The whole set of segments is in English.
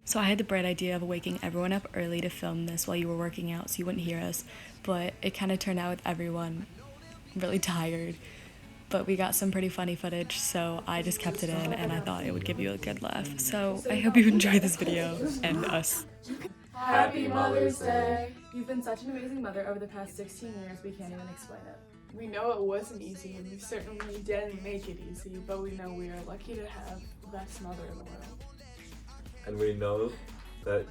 So I had the bright idea of waking everyone up early to film this while you were working out so you wouldn't hear us, but it kind of turned out with everyone really tired. But we got some pretty funny footage, so I just kept it in and I thought it would give you a good laugh. So I hope you enjoy this video and us. Happy Mother's Day! You've been such an amazing mother over the past 16 years, we can't even explain it. We know it wasn't easy, and we certainly didn't make it easy, but we know we are lucky to have the best mother in the world. And we know that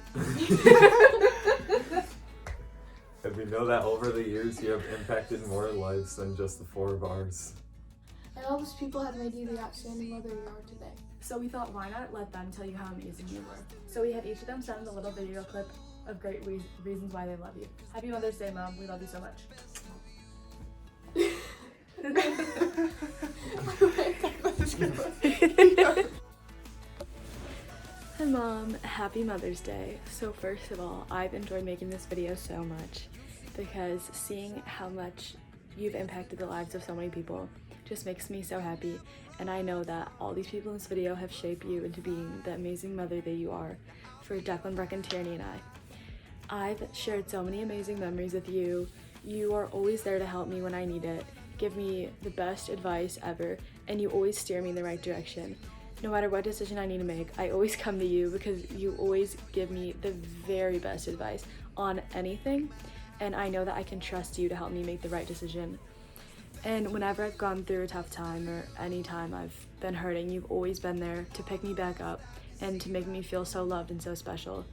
and we know that over the years you have impacted more lives than just the four of ours. And all those people have made you the outstanding mother you are today. So we thought, why not let them tell you how amazing you were? So we had each of them send a little video clip of great reasons why they love you. Happy Mother's Day, Mom. We love you so much. Hi Mom, happy Mother's Day. So first of all, I've enjoyed making this video so much because seeing how much you've impacted the lives of so many people just makes me so happy, and I know that all these people in this video have shaped you into being the amazing mother that you are for Declan, Breck, and Tierney and I. I've shared so many amazing memories with you. You are always there to help me when I need it, give me the best advice ever, and you always steer me in the right direction. No matter what decision I need to make, I always come to you because you always give me the very best advice on anything, and I know that I can trust you to help me make the right decision. And whenever I've gone through a tough time or any time I've been hurting, you've always been there to pick me back up and to make me feel so loved and so special.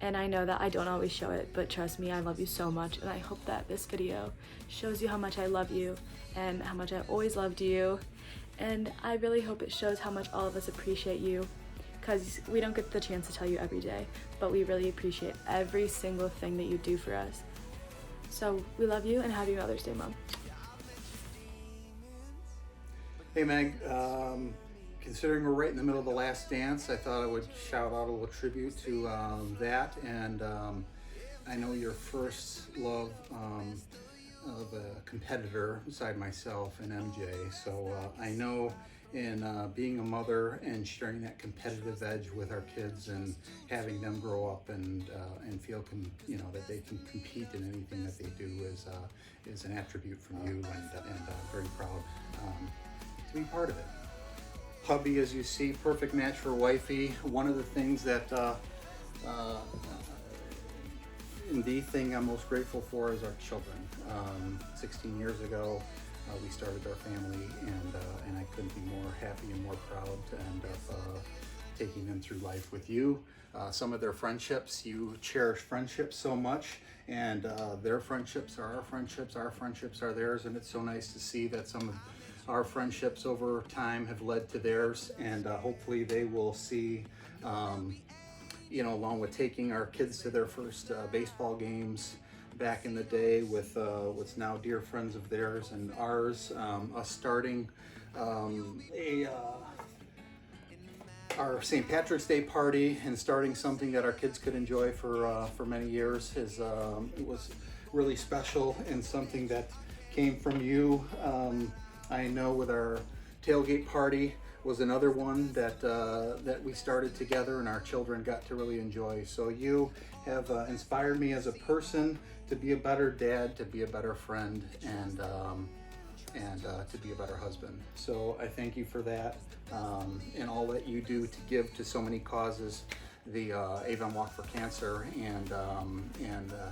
And I know that I don't always show it, but trust me, I love you so much, and I hope that this video shows you how much I love you and how much I always loved you. And I really hope it shows how much all of us appreciate you, because we don't get the chance to tell you every day, but we really appreciate every single thing that you do for us. So we love you, and happy Mother's Day, Mom. Hey Meg, considering we're right in the middle of The Last Dance, I thought I would shout out a little tribute to that, and I know your first love of a competitor beside myself and MJ, so I know in being a mother and sharing that competitive edge with our kids and having them grow up and feel that they can compete in anything that they do is an attribute from you, and very proud to be part of it. Hubby, as you see, perfect match for wifey. One of the things that and the thing I'm most grateful for is our children. 16 years ago, we started our family, and I couldn't be more happy and more proud of taking them through life with you. Some of their friendships, you cherish friendships so much, and their friendships are our friendships are theirs, and it's so nice to see that some of our friendships over time have led to theirs, and hopefully they will see, along with taking our kids to their first baseball games back in the day with what's now dear friends of theirs and ours, us starting our St. Patrick's Day party and starting something that our kids could enjoy for many years. It was really special and something that came from you. I know with our tailgate party was another one that we started together and our children got to really enjoy. So you have inspired me as a person to be a better dad, to be a better friend, and to be a better husband. So I thank you for that, and all that you do to give to so many causes. The Avon Walk for Cancer and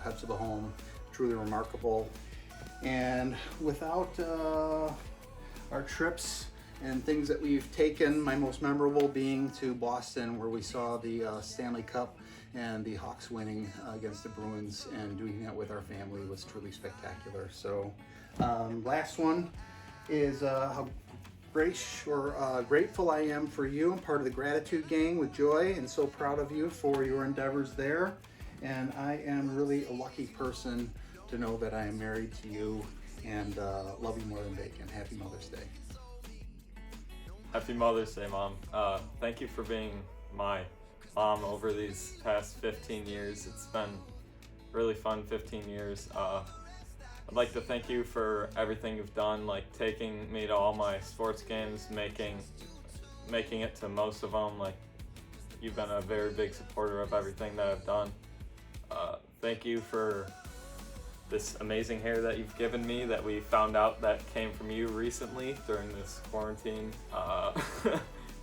Heads of the Home, truly remarkable. And without our trips and things that we've taken, my most memorable being to Boston, where we saw the Stanley Cup and the Hawks winning against the Bruins, and doing that with our family was truly spectacular. So last one is how grateful I am for you. I'm part of the Gratitude Gang with Joy, and so proud of you for your endeavors there. And I am really a lucky person to know that I am married to you, and love you more than bacon. Happy Mother's Day. Happy Mother's Day, Mom. Thank you for being my mom over these past 15 years. It's been really fun 15 years. I'd like to thank you for everything you've done, like taking me to all my sports games, making making it to most of them. Like, you've been a very big supporter of everything that I've done. Thank you for this amazing hair that you've given me that we found out that came from you recently during this quarantine.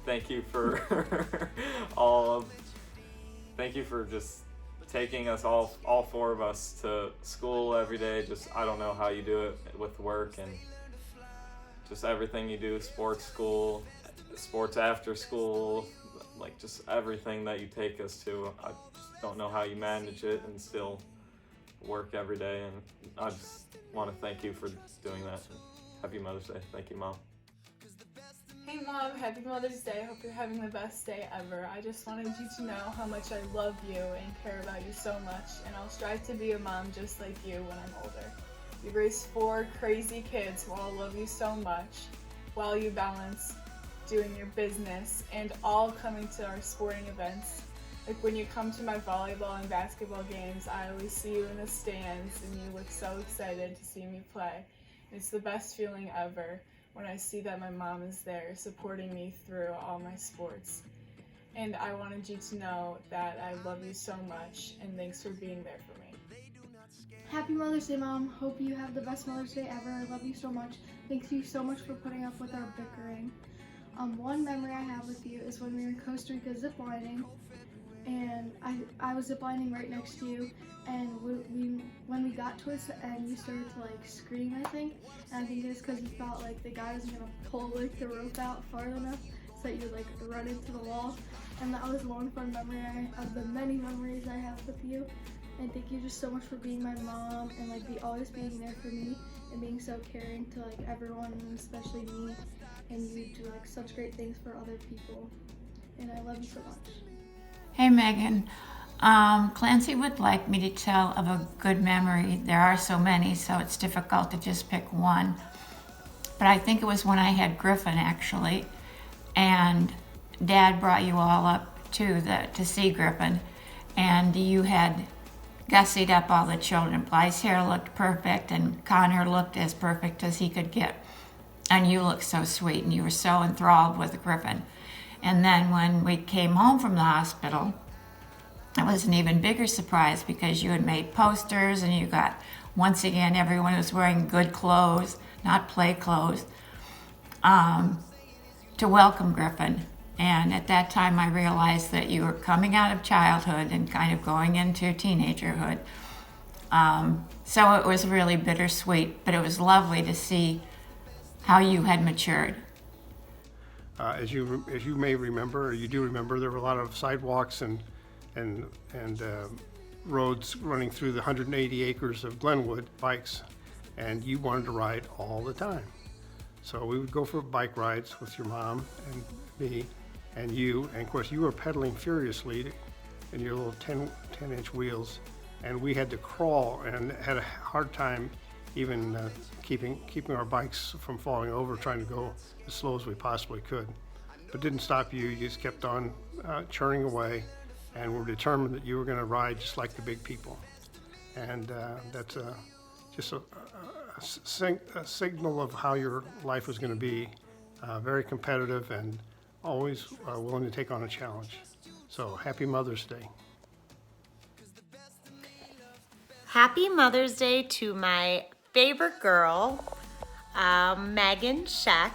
Thank you for thank you for just taking us all four of us to school every day. Just, I don't know how you do it with work and just everything you do, sports school, sports after school, like just everything that you take us to. I just don't know how you manage it and still work every day, and I just want to thank you for doing that. Happy Mother's Day. Thank you, Mom. Hey Mom, happy Mother's Day. I hope you're having the best day ever. I just wanted you to know how much I love you and care about you so much, and I'll strive to be a mom just like you when I'm older. You've raised 4 crazy kids who all love you so much while you balance doing your business and all coming to our sporting events. Like when you come to my volleyball and basketball games, I always see you in the stands and you look so excited to see me play. It's the best feeling ever when I see that my mom is there supporting me through all my sports. And I wanted you to know that I love you so much, and thanks for being there for me. Happy Mother's Day, Mom. Hope you have the best Mother's Day ever. I love you so much. Thank you so much for putting up with our bickering. One memory I have with you is when we were in Costa Rica ziplining, and I was ziplining right next to you, and when we got towards the end, you started to like scream, I think, and I think it's because you felt like the guy wasn't gonna pull like the rope out far enough so that you would like run into the wall, and that was one fun memory of the many memories I have with you. And thank you just so much for being my mom and like always being there for me and being so caring to like everyone, and especially me, and you do like such great things for other people, and I love you so much. Hey Megan, Clancy would like me to tell of a good memory. There are so many, so it's difficult to just pick one. But I think it was when I had Griffin, actually, and Dad brought you all up to see Griffin, and you had gussied up all the children. Bly's hair looked perfect, and Connor looked as perfect as he could get. And you looked so sweet, and you were so enthralled with Griffin. And then when we came home from the hospital, it was an even bigger surprise because you had made posters, and you got, once again, everyone was wearing good clothes, not play clothes, to welcome Griffin. And at that time, I realized that you were coming out of childhood and kind of going into teenagerhood. So it was really bittersweet, but it was lovely to see how you had matured. As you may remember, or you do remember, there were a lot of sidewalks and roads running through the 180 acres of Glenwood, bikes, and you wanted to ride all the time. So we would go for bike rides with your mom and me and you, and of course you were pedaling furiously in your little 10-inch wheels, and we had to crawl and had a hard time even keeping our bikes from falling over, trying to go as slow as we possibly could. But didn't stop you. You just kept on churning away, and were determined that you were going to ride just like the big people. And that's just a signal of how your life was going to be, very competitive and always willing to take on a challenge. So happy Mother's Day. Happy Mother's Day to my favorite girl, Megan Scheck.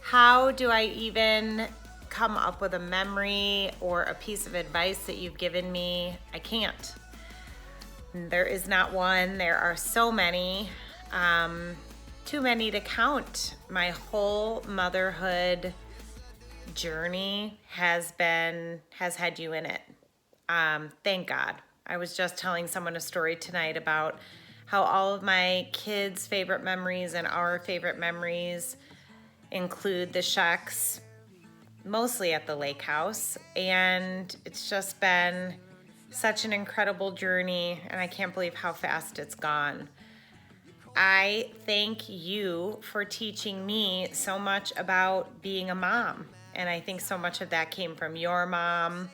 How do I even come up with a memory or a piece of advice that you've given me? I can't. There is not one. There are so many, too many to count. My whole motherhood journey has had you in it. Thank God. I was just telling someone a story tonight about how all of my kids' favorite memories and our favorite memories include the Schecks, mostly at the lake house. And it's just been such an incredible journey, and I can't believe how fast it's gone. I thank you for teaching me so much about being a mom. And I think so much of that came from your mom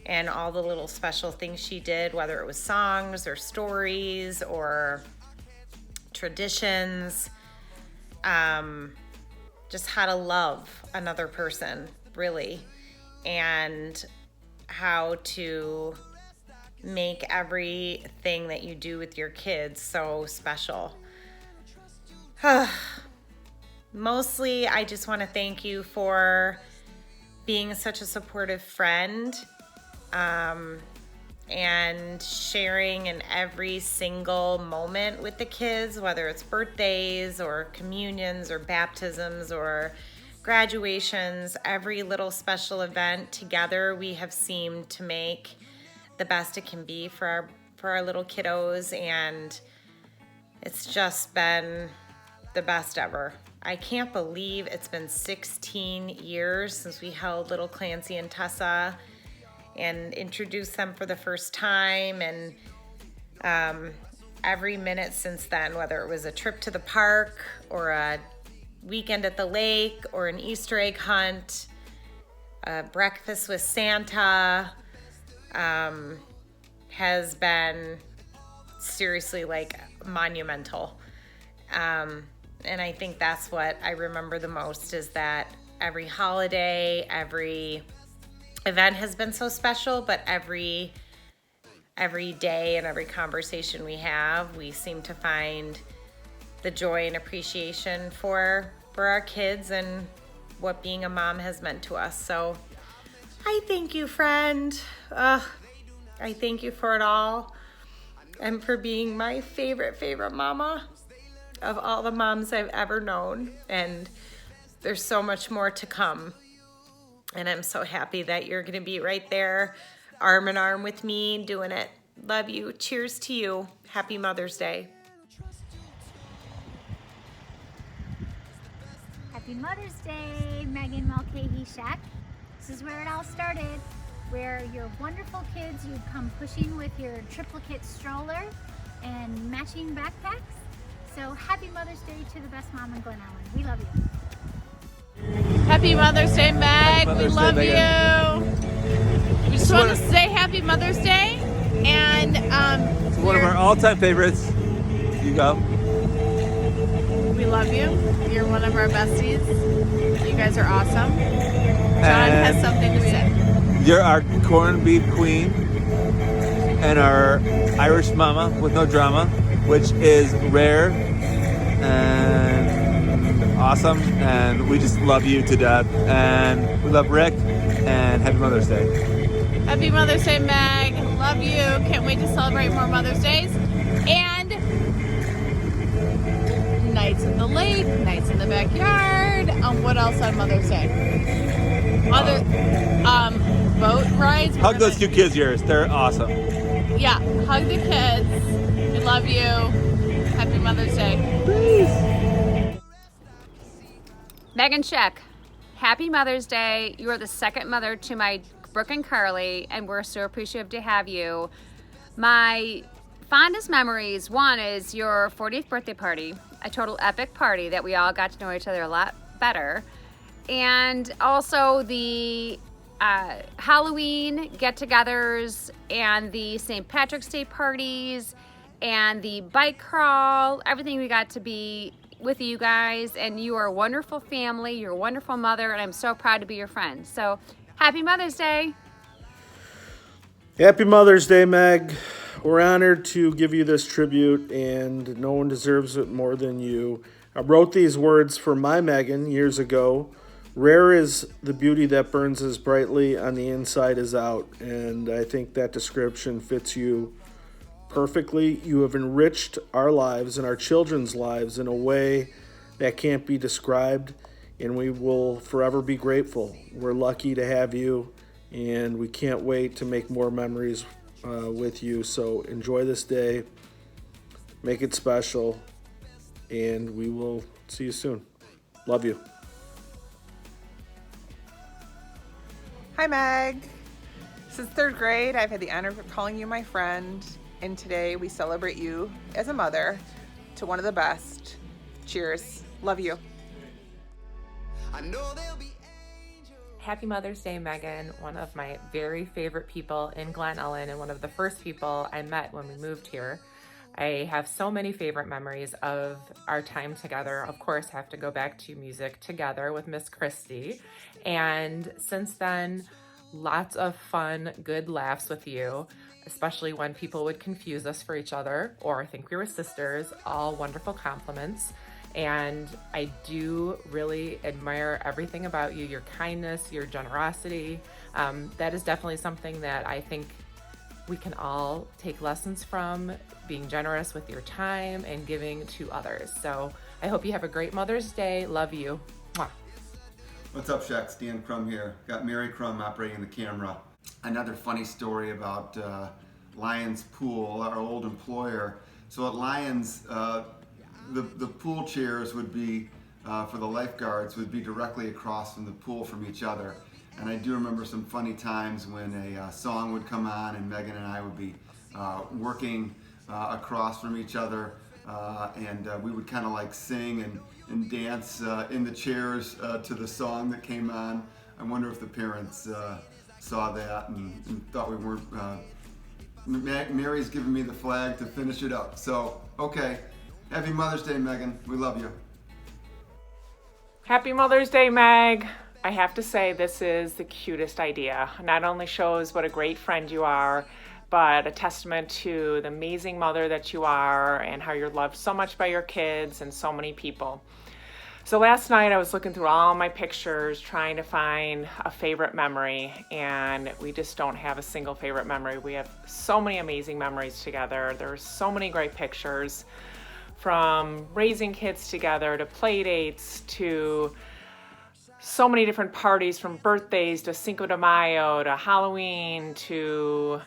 and all the little special things she did, whether it was songs or stories or traditions. just how to love another person, really, and how to make everything that you do with your kids so special. Mostly, I just want to thank you for being such a supportive friend, and sharing in every single moment with the kids, whether it's birthdays or communions or baptisms or graduations. Every little special event together, we have seemed to make the best it can be for our little kiddos, and it's just been the best ever. I can't believe it's been 16 years since we held little Clancy and Tessa and introduced them for the first time, and every minute since then, whether it was a trip to the park or a weekend at the lake or an Easter egg hunt, a breakfast with Santa, has been seriously like monumental. And I think that's what I remember the most, is that every holiday, every event has been so special, but every day and every conversation we have, we seem to find the joy and appreciation for our kids and what being a mom has meant to us. So I thank you, friend. I thank you for it all, and for being my favorite mama of all the moms I've ever known. And there's so much more to come. And I'm so happy that you're gonna be right there, arm in arm with me, doing it. Love you. Cheers to you. Happy Mother's Day. Happy Mother's Day, Megan Mulcahy Shack. This is where it all started, where your wonderful kids, you'd come pushing with your triplicate stroller and matching backpacks. So happy Mother's Day to the best mom in Glen Ellen. We love you. Happy Mother's Day, Meg. We love you. We just want to say Happy Mother's Day, and it's one of our all-time favorites. You go. We love you. You're one of our besties. You guys are awesome. John has something to say. You're our corned beef queen and our Irish mama with no drama, which is rare and awesome, and we just love you to death, and we love Rick, and happy Mother's Day. Happy Mother's Day, Meg. Love you. Can't wait to celebrate more Mother's Days. And nights in the lake, nights in the backyard. What else on Mother's Day? Boat rides. Hug those two kids of yours. They're awesome. Yeah, hug the kids. We love you. Happy Mother's Day. Peace. Megan Scheck, happy Mother's Day. You are the second mother to my Brooke and Carly, and we're so appreciative to have you. My fondest memories, one is your 40th birthday party, a total epic party that we all got to know each other a lot better. And also the Halloween get-togethers and the St. Patrick's Day parties and the bike crawl, everything we got to be with you guys. And you are a wonderful family, you're a wonderful mother, and I'm so proud to be your friend. So happy Mother's Day. Happy Mother's Day, Meg. We're honored to give you this tribute, and no one deserves it more than you. I wrote these words for my Megan years ago. Rare is the beauty that burns as brightly on the inside as out, and I think that description fits you perfectly. You have enriched our lives and our children's lives in a way that can't be described, and we will forever be grateful. We're lucky to have you, and we can't wait to make more memories with you. So enjoy this day, make it special, and we will see you soon. Love you. Hi, Meg. Since third grade, I've had the honor of calling you my friend, and today we celebrate you as a mother to one of the best. Cheers. Love you. Happy Mother's Day, Megan, one of my very favorite people in Glen Ellen and one of the first people I met when we moved here. I have so many favorite memories of our time together. Of course, have to go back to music together with Miss Christie. And since then, lots of fun, good laughs with you, especially when people would confuse us for each other or think we were sisters, all wonderful compliments. And I do really admire everything about you, your kindness, your generosity. That is definitely something that I think we can all take lessons from, being generous with your time and giving to others. So I hope you have a great Mother's Day. Love you. Mwah. What's up, Shaq? Stan Crum here. Got Mary Crum operating the camera. Another funny story about Lions Pool, our old employer. So at Lions, the pool chairs would be, for the lifeguards, would be directly across from the pool from each other. And I do remember some funny times when a song would come on and Megan and I would be working across from each other, and we would kind of like sing and dance in the chairs to the song that came on. I wonder if the parents saw that and thought we weren't, Mary's giving me the flag to finish it up. So, okay. Happy Mother's Day, Megan. We love you. Happy Mother's Day, Meg. I have to say this is the cutest idea. Not only shows what a great friend you are, but a testament to the amazing mother that you are and how you're loved so much by your kids and so many people. So last night I was looking through all my pictures trying to find a favorite memory, and we just don't have a single favorite memory. We have so many amazing memories together. There are so many great pictures, from raising kids together to play dates to so many different parties, from birthdays to Cinco de Mayo to Halloween to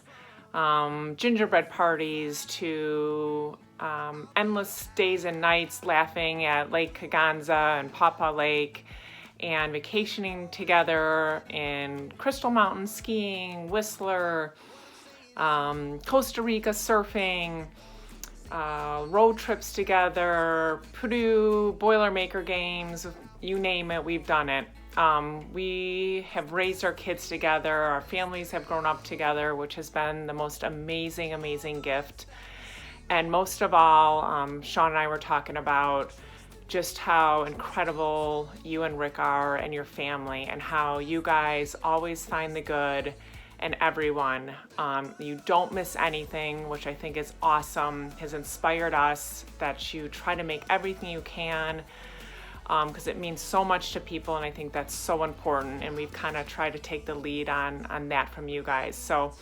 gingerbread parties to endless days and nights laughing at Lake Kaganza and Pawpaw Lake, and vacationing together in Crystal Mountain skiing, Whistler, Costa Rica surfing, road trips together, Purdue Boilermaker games, you name it, we've done it. We have raised our kids together, our families have grown up together, which has been the most amazing, amazing gift. And most of all, Sean and I were talking about just how incredible you and Rick are and your family, and how you guys always find the good in everyone. You don't miss anything, which I think is awesome, has inspired us, that you try to make everything you can, because it means so much to people, and I think that's so important, and we've kind of tried to take the lead on that from you guys. So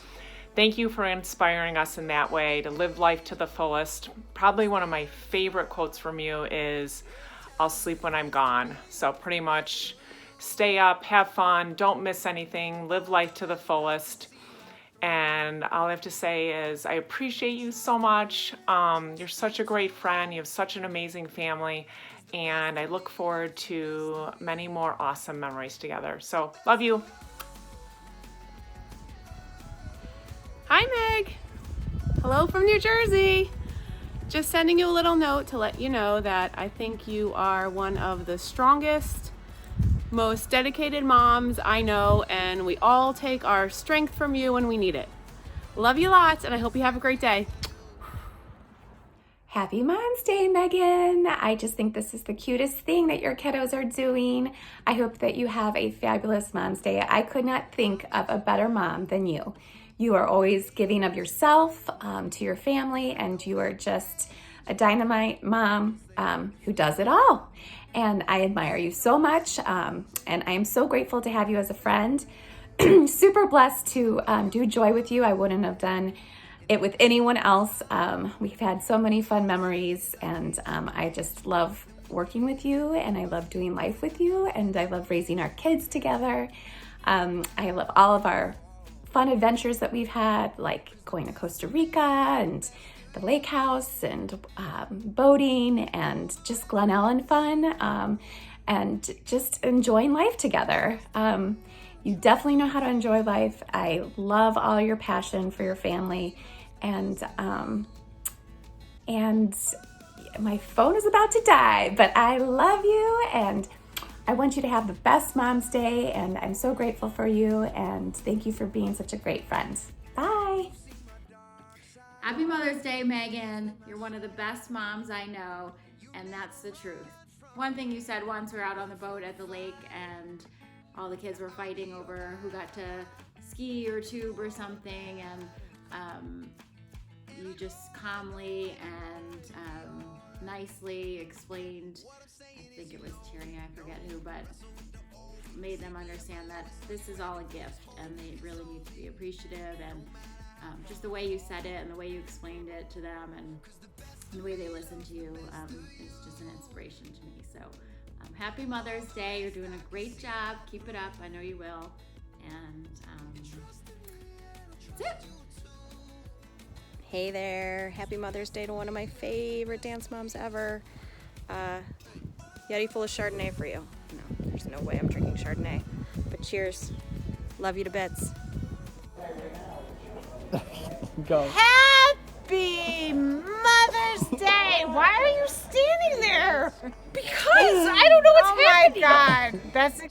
thank you for inspiring us in that way to live life to the fullest. Probably one of my favorite quotes from you is, "I'll sleep when I'm gone." So pretty much stay up, have fun, don't miss anything, live life to the fullest. And all I have to say is I appreciate you so much. You're such a great friend. You have such an amazing family. And I look forward to many more awesome memories together. So love you. Hi, Meg. Hello from New Jersey. Just sending you a little note to let you know that I think you are one of the strongest, most dedicated moms I know, and we all take our strength from you when we need it. Love you lots, and I hope you have a great day. Happy Mom's Day, Megan. I just think this is the cutest thing that your kiddos are doing. I hope that you have a fabulous Mom's Day. I could not think of a better mom than you. You are always giving of yourself to your family, and you are just a dynamite mom who does it all. And I admire you so much, and I am so grateful to have you as a friend. Super blessed to do Joy with you. I wouldn't have done it with anyone else. We've had so many fun memories, and I just love working with you, and I love doing life with you, and I love raising our kids together. I love all of our fun adventures that we've had, like going to Costa Rica and the lake house and boating and just Glen Ellen fun, and just enjoying life together. You definitely know how to enjoy life. I love all your passion for your family, and my phone is about to die, but I love you, and I want you to have the best Mom's Day, and I'm so grateful for you, and thank you for being such a great friend. Bye. Happy Mother's Day, Megan. You're one of the best moms I know, and that's the truth. One thing you said once, we were out on the boat at the lake and all the kids were fighting over who got to ski or tube or something, and you just calmly and nicely explained, I think it was Tyrion, I forget who, but made them understand that this is all a gift and they really need to be appreciative, and just the way you said it and the way you explained it to them and the way they listen to you is just an inspiration to me. So happy Mother's Day. You're doing a great job. Keep it up. I know you will. And that's it. Hey there. Happy Mother's Day to one of my favorite dance moms ever. Yeti full of Chardonnay for you. No, there's no way I'm drinking Chardonnay. But cheers. Love you to bits. Go. Happy Mother's Day! Why are you standing there? Because I don't know what's happening. Oh my God, that's.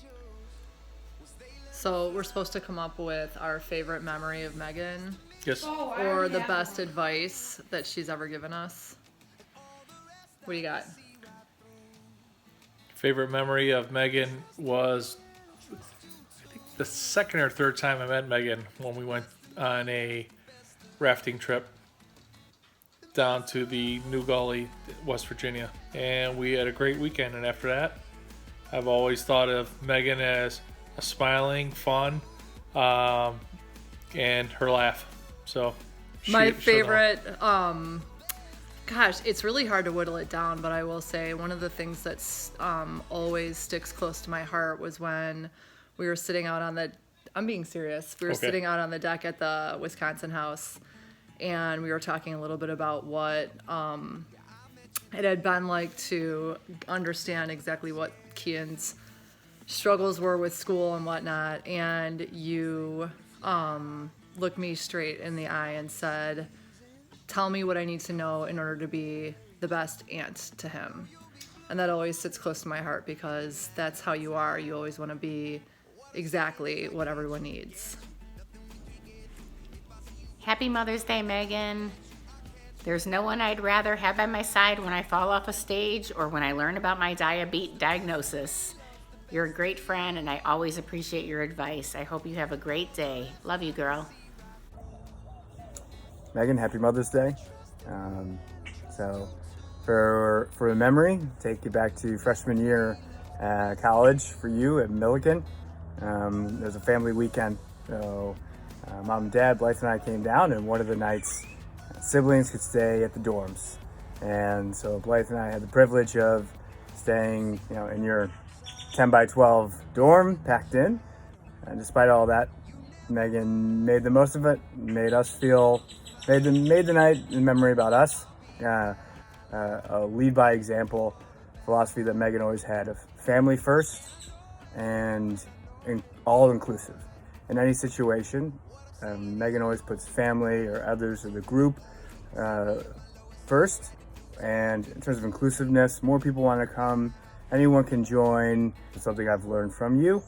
So we're supposed to come up with our favorite memory of Megan. Yes. Or the best advice that she's ever given us. What do you got? Favorite memory of Megan was, I think, the second or third time I met Megan when we went on a rafting trip down to the New Gully, West Virginia. And we had a great weekend. And after that, I've always thought of Megan as a smiling, fun, and her laugh. So My favorite, gosh, it's really hard to whittle it down, but I will say one of the things that's always sticks close to my heart was when we were sitting out on the, I'm being serious, we were sitting out on the deck at the Wisconsin house, and we were talking a little bit about what it had been like to understand exactly what Kian's struggles were with school and whatnot, and you looked me straight in the eye and said, tell me what I need to know in order to be the best aunt to him. And that always sits close to my heart because that's how you are. You always want to be exactly what everyone needs. Happy Mother's Day, Megan. There's no one I'd rather have by my side when I fall off a stage or when I learn about my diabetes diagnosis. You're a great friend and I always appreciate your advice. I hope you have a great day. Love you, girl. Megan, happy Mother's Day. So for a memory, take you back to freshman year college for you at Milliken. There's a family weekend. So Mom and Dad, Blythe and I came down, and one of the nights siblings could stay at the dorms. And so Blythe and I had the privilege of staying, in your 10 by 12 dorm, packed in. And despite all that, Megan made the most of it, made the night in memory about us. A lead by example philosophy that Megan always had of family first and all inclusive. In any situation, Megan always puts family or others or the group first. And in terms of inclusiveness, more people want to come, anyone can join. Something I've learned from you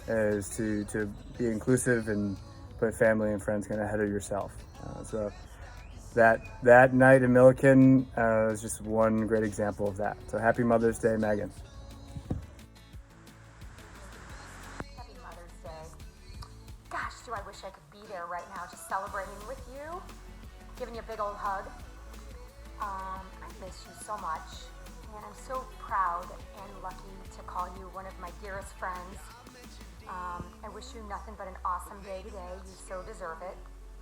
is to be inclusive and put family and friends kind of ahead of yourself. So that night in Milliken is just one great example of that. So happy Mother's Day, Megan. Happy Mother's Day. Gosh, do I wish I could be there right now just celebrating with you, giving you a big old hug. I miss you so much, and I'm so proud and lucky to call you one of my dearest friends. I wish you nothing but an awesome day today. You so deserve it.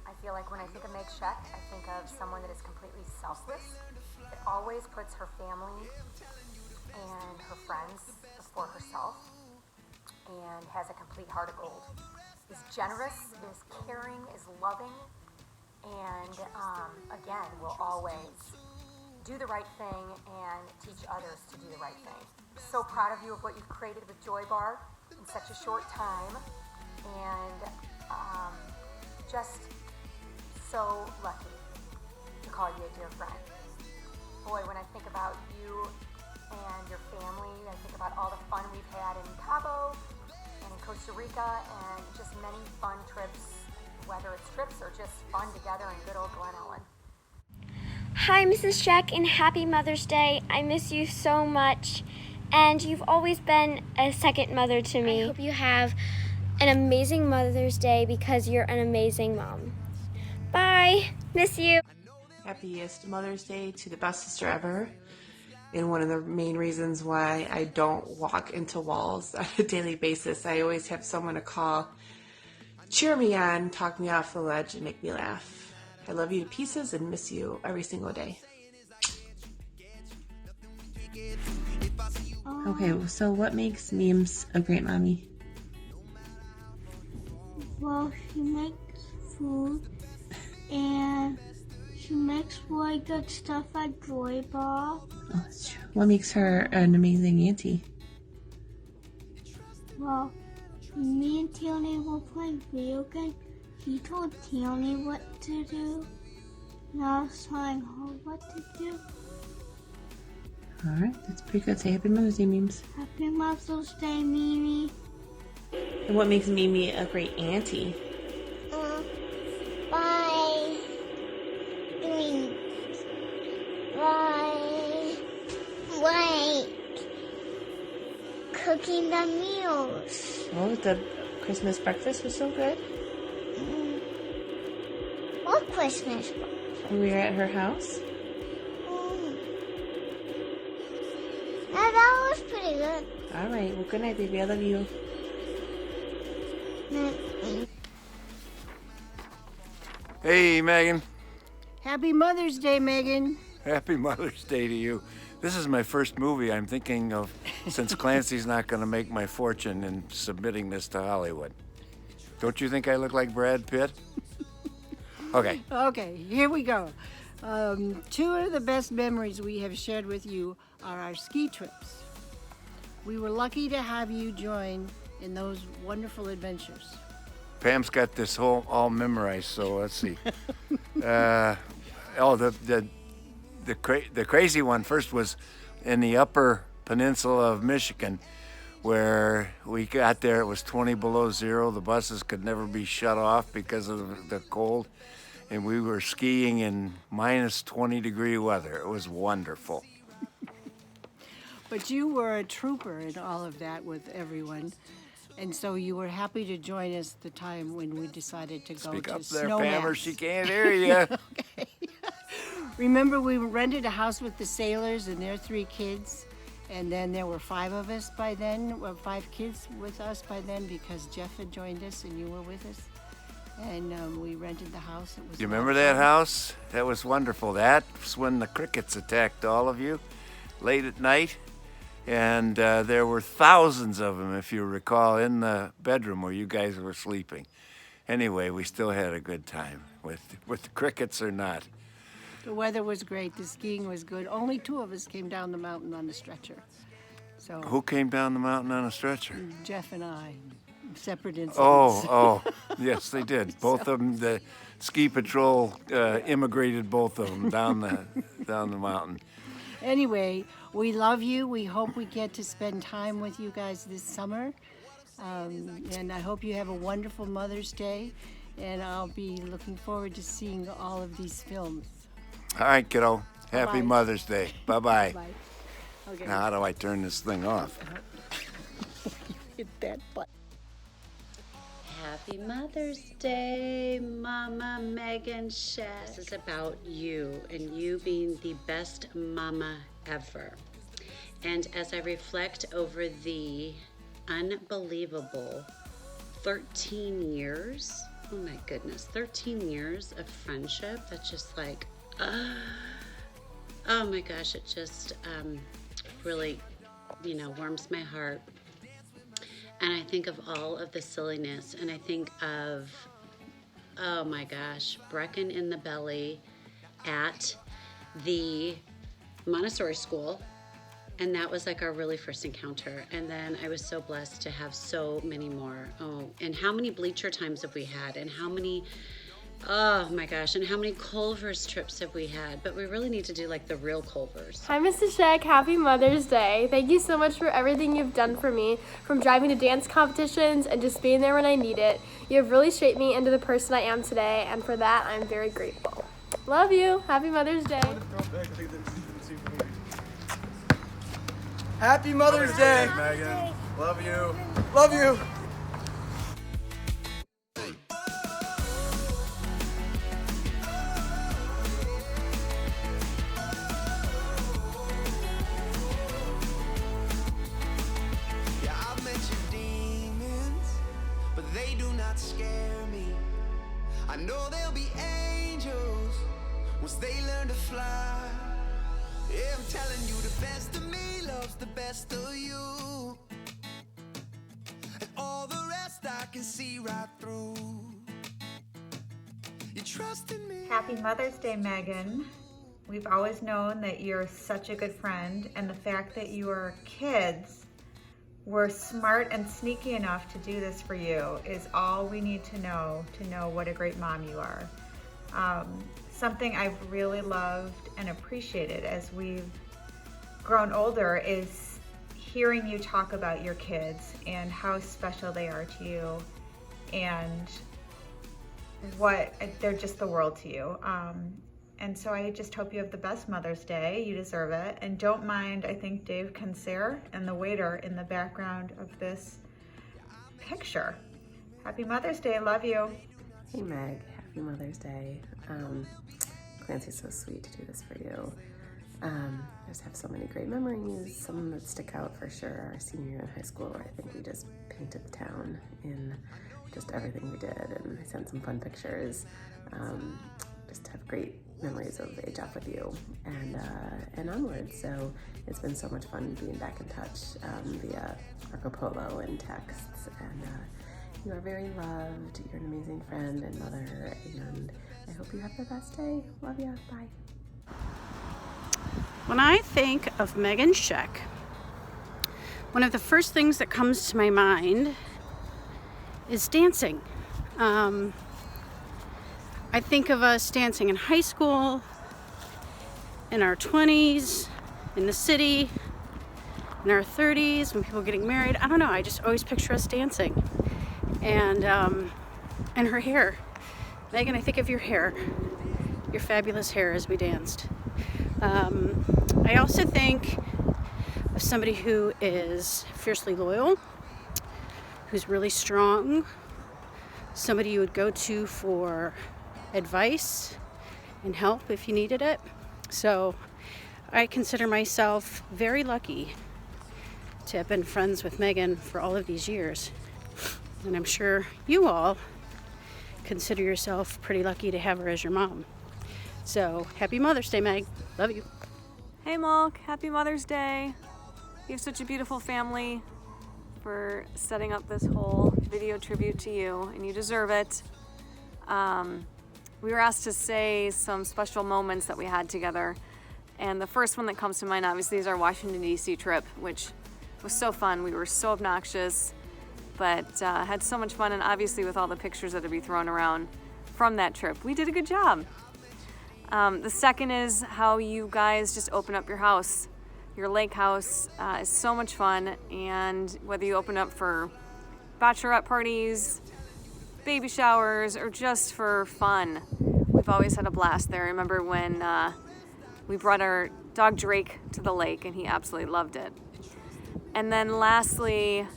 I feel like when I think of Meg Scheck, I think of someone that is completely selfless, that always puts her family and her friends before herself, and has a complete heart of gold. Is generous, is caring, is loving, and again, will always do the right thing and teach others to do the right thing. So proud of you of what you've created with Joy Bar in such a short time, and just so lucky to call you a dear friend. Boy, when I think about you and your family, I think about all the fun we've had in Cabo and in Costa Rica, and just many fun trips, whether it's trips or just fun together in good old Glen Ellen. Hi, Mrs. Sheck, and happy Mother's Day. I miss you so much, and you've always been a second mother to me. I hope you have an amazing Mother's Day because you're an amazing mom. Bye. Miss you. Happiest Mother's Day to the best sister ever. And one of the main reasons why I don't walk into walls on a daily basis. I always have someone to call, cheer me on, talk me off the ledge, and make me laugh. I love you to pieces and miss you every single day. Okay, so what makes Memes a great mommy? Well, she makes food and she makes really good stuff at Joy Ball. Oh, that's true. What makes her an amazing auntie? Well, me and Tierney were playing video games. He told Tierney what to do, and I was telling her what to do. Alright, that's pretty good. Say Happy Mother's Day, Memes. Happy Mother's Day, Mimi. And what makes Mimi a great auntie? By doing like cooking the meals. Oh, the Christmas breakfast was so good. What Christmas? We were at her house. That was pretty good. Alright, well, good night, baby. I love you. Hey, Megan. Happy Mother's Day, Megan. Happy Mother's Day to you. This is my first movie I'm thinking of since Clancy's not going to make my fortune in submitting this to Hollywood. Don't you think I look like Brad Pitt? Okay. Okay, here we go. Two of the best memories we have shared with you are our ski trips. We were lucky to have you join in those wonderful adventures. Pam's got this whole all memorized, so let's see. The crazy one first was in the upper peninsula of Michigan, where we got there. It was 20 below zero. The buses could never be shut off because of the cold, and we were skiing in minus 20-degree weather. It was wonderful. But you were a trooper in all of that with everyone. And so you were happy to join us the time when we decided to go Speak to up there, Snowmass. Pam, or she can't hear you. Okay. Remember, we rented a house with the sailors and their 3 kids. And then there were 5 of us by then, or 5 kids with us by then, because Jeff had joined us and you were with us. And we rented the house. It was. You remember that house? That was wonderful. That was when the crickets attacked all of you late at night. And there were thousands of them, if you recall, in the bedroom where you guys were sleeping. Anyway, we still had a good time, with the crickets or not. The weather was great. The skiing was good. Only 2 of us came down the mountain on a stretcher. So Who came down the mountain on a stretcher? Jeff and I, separate incidents. Oh, yes, they did. Both of them, the ski patrol immigrated both of them down the mountain. Anyway, we love you. We hope we get to spend time with you guys this summer. And I hope you have a wonderful Mother's Day. And I'll be looking forward to seeing all of these films. All right, kiddo. Happy Bye. Mother's Day. Bye-bye. Bye. Okay. Now, how do I turn this thing off? Hit that button. Happy Mother's Day, Mama Megan Sheck. This is about you and you being the best mama ever. And as I reflect over the unbelievable 13 years, oh my goodness, 13 years of friendship, that's just like, oh my gosh, it just really, warms my heart. And I think of all of the silliness, and I think of, oh my gosh, Brecken in the belly at the Montessori school. And that was like our really first encounter. And then I was so blessed to have so many more. Oh, and how many bleacher times have we had? And how many, oh my gosh, and how many Culver's trips have we had? But we really need to do like the real Culver's. Hi, Mrs. Sheck. Happy Mother's Day. Thank you so much for everything you've done for me, from driving to dance competitions and just being there when I need it. You have really shaped me into the person I am today, and for that, I'm very grateful. Love you. Happy Mother's Day. Happy Mother's Day, Megan. Love you. Love you. Yeah, I've met your demons, but they do not scare me. I know there'll be angels once they learn to fly. Yeah, I'm telling you, the best of me loves the best of you, and all the rest I can see right through. You trust in me. Happy Mother's Day, Megan. We've always known that you're such a good friend, and the fact that your kids were smart and sneaky enough to do this for you is all we need to know what a great mom you are. Something I've really loved and appreciated as we've grown older is hearing you talk about your kids and how special they are to you, and what they're just the world to you. And so I just hope you have the best Mother's Day. You deserve it. And don't mind, I think, Dave Cancer and the waiter in the background of this picture. Happy Mother's Day. Love you. Hey Meg, happy Mother's Day. Clancy's so sweet to do this for you. I just have so many great memories, some that stick out for sure. Our senior year in high school, where I think we just painted the town in just everything we did, and I sent some fun pictures. Just have great memories of HF with you and onwards. So it's been so much fun being back in touch via Marco Polo and texts, and you are very loved. You're an amazing friend and mother, and I hope you have the best day. Love ya. Bye. When I think of Megan Scheck, one of the first things that comes to my mind is dancing. I think of us dancing in high school, in our 20s, in the city, in our 30s, when people were getting married. I don't know, I just always picture us dancing. And her hair. Megan, I think of your hair, your fabulous hair as we danced. I also think of somebody who is fiercely loyal, who's really strong, somebody you would go to for advice and help if you needed it. So I consider myself very lucky to have been friends with Megan for all of these years. And I'm sure you all consider yourself pretty lucky to have her as your mom. So happy Mother's Day, Meg. Love you. Hey Malk, happy Mother's Day. You have such a beautiful family for setting up this whole video tribute to you, and you deserve it. We were asked to say some special moments that we had together, and the first one that comes to mind obviously is our Washington DC trip, which was so fun. We were so obnoxious, but had so much fun, and obviously with all the pictures that would be thrown around from that trip, we did a good job. The second is how you guys just open up your house. Your lake house is so much fun, and whether you open up for bachelorette parties, baby showers, or just for fun, we've always had a blast there. I remember when we brought our dog Drake to the lake, and he absolutely loved it. And then lastly,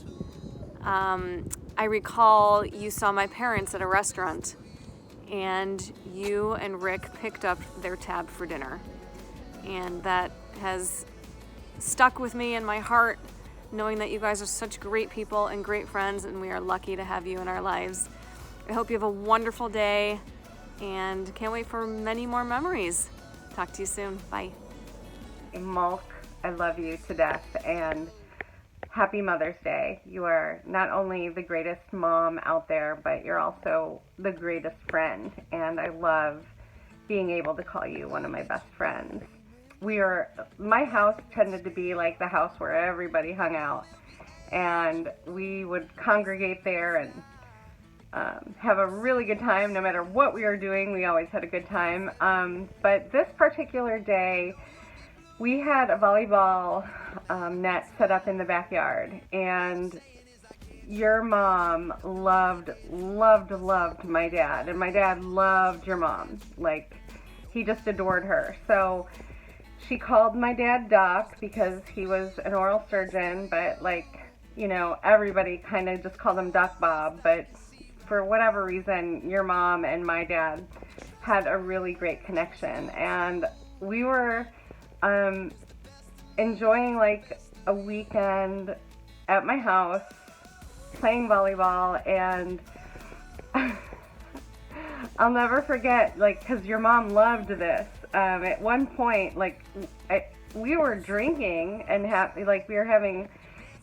I recall you saw my parents at a restaurant, and you and Rick picked up their tab for dinner. And that has stuck with me in my heart, knowing that you guys are such great people and great friends, and we are lucky to have you in our lives. I hope you have a wonderful day, and can't wait for many more memories. Talk to you soon. Bye. Malk, I love you to death, and happy Mother's Day. You are not only the greatest mom out there, but you're also the greatest friend, and I love being able to call you one of my best friends. My house tended to be like the house where everybody hung out, and we would congregate there and have a really good time. No matter what we were doing, we always had a good time. But this particular day, we had a volleyball net set up in the backyard, and your mom loved my dad, and my dad loved your mom. Like, he just adored her. So she called my dad Doc because he was an oral surgeon, but like, you know, everybody kind of just called him Doc Bob. But for whatever reason, your mom and my dad had a really great connection, and we were enjoying like a weekend at my house playing volleyball, and I'll never forget, like, because your mom loved this. At one point, like, we were drinking and we were having,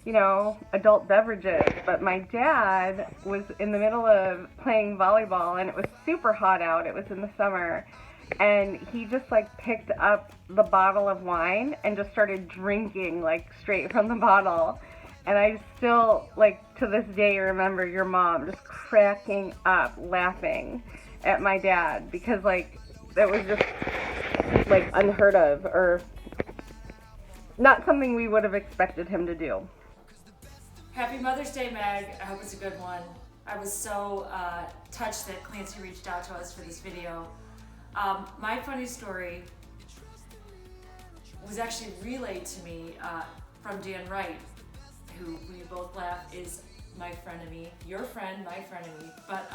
you know, adult beverages, but my dad was in the middle of playing volleyball, and it was super hot out. It was in the summer, and he just like picked up the bottle of wine and just started drinking like straight from the bottle. And I still, like, to this day remember your mom just cracking up laughing at my dad, because like that was just like unheard of, or not something we would have expected him to do. Happy Mother's Day, Meg. I hope it's a good one. I was so touched that Clancy reached out to us for this video. My funny story was actually relayed to me from Dan Wright, who we both laugh is my frenemy, your friend, my frenemy. But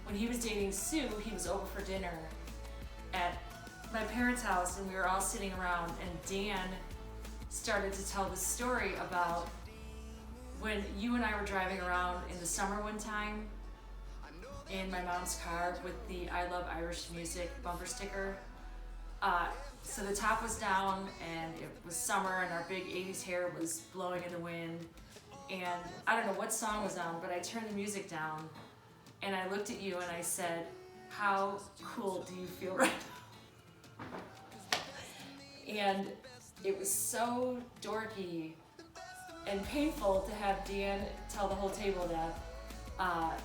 when he was dating Sue, he was over for dinner at my parents' house, and we were all sitting around, and Dan started to tell the story about when you and I were driving around in the summer one time in my mom's car with the I Love Irish Music bumper sticker. So the top was down, and it was summer, and our big 80s hair was blowing in the wind. And I don't know what song was on, but I turned the music down, and I looked at you and I said, "How cool do you feel right now?" And it was so dorky and painful to have Dan tell the whole table that.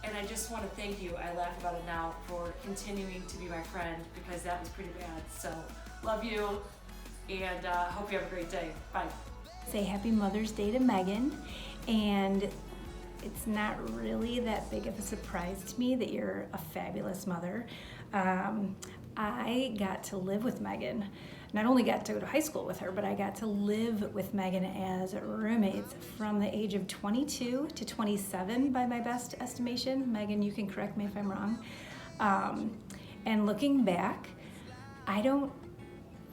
And I just want to thank you, I laugh about it now, for continuing to be my friend, because that was pretty bad. So, love you, and hope you have a great day. Bye. Say Happy Mother's Day to Megan, and it's not really that big of a surprise to me that you're a fabulous mother. I got to live with Megan. Not only got to go to high school with her, but I got to live with Megan as roommates from the age of 22 to 27 by my best estimation. Megan, you can correct me if I'm wrong. And looking back, I don't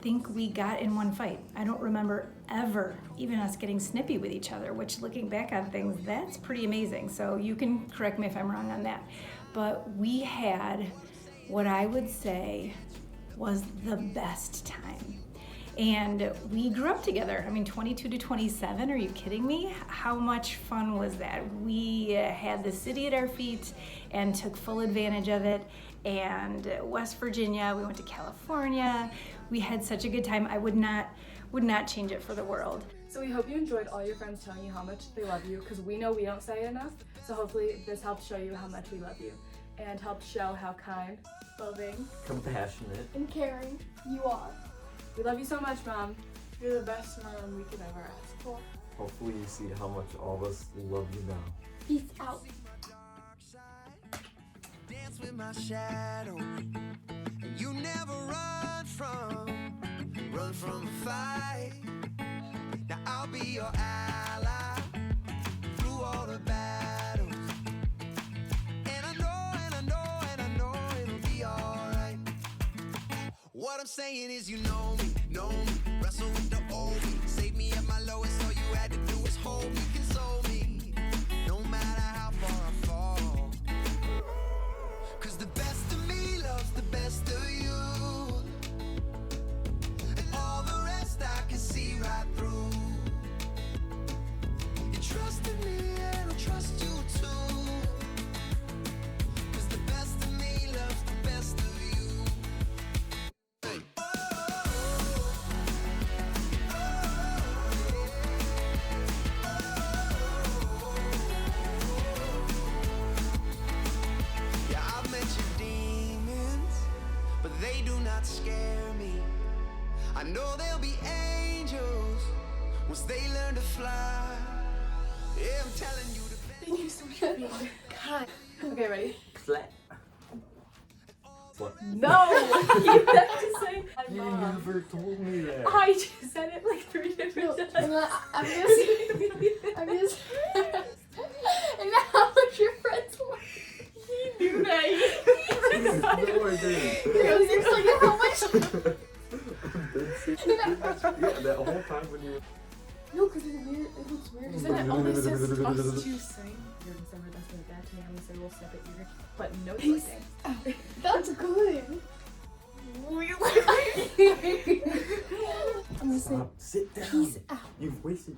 think we got in one fight. I don't remember ever even us getting snippy with each other, which looking back on things, that's pretty amazing. So you can correct me if I'm wrong on that. But we had what I would say was the best time. And we grew up together. I mean, 22 to 27, are you kidding me? How much fun was that? We had the city at our feet and took full advantage of it. And West Virginia, we went to California. We had such a good time. I would not change it for the world. So we hope you enjoyed all your friends telling you how much they love you, because we know we don't say it enough. So hopefully this helps show you how much we love you, and helps show how kind, loving, compassionate, and caring you are. We love you so much, Mom. You're the best mom we could ever ask for. Hopefully you see how much all of us love you now. Peace out. Dance with my shadow. You never run from a fight. Now I'll be your ally through all the battles. And I know it'll be alright. What I'm saying is, you know me, wrestle with the old me, save me at my lowest, all you had to do was hold me, console me, no matter how far I fall. 'Cause the best of me loves the best of you, and all the rest I can see right through. You trust in me and I trust you too, 'cause the best of me loves the best of you. Yeah, I've met your demons, but they do not scare me. I know there'll be angels once they learn to fly. Yeah, I'm telling you the Thank you so much for being kind. Okay, ready? Clap. What? No! You have to say my You mom. never told me that. I just said it like 3 different times. I'm just. And how much your friends were. He knew that. No, I didn't. It's like how much. Yeah, that whole time when you were... No, because it's weird. It looks weird. Because then it only says us two saying you're gonna say we're that's like that to me. I'm gonna say we'll step it either. But no twisting. That's good. Stop. Sit down. You've wasted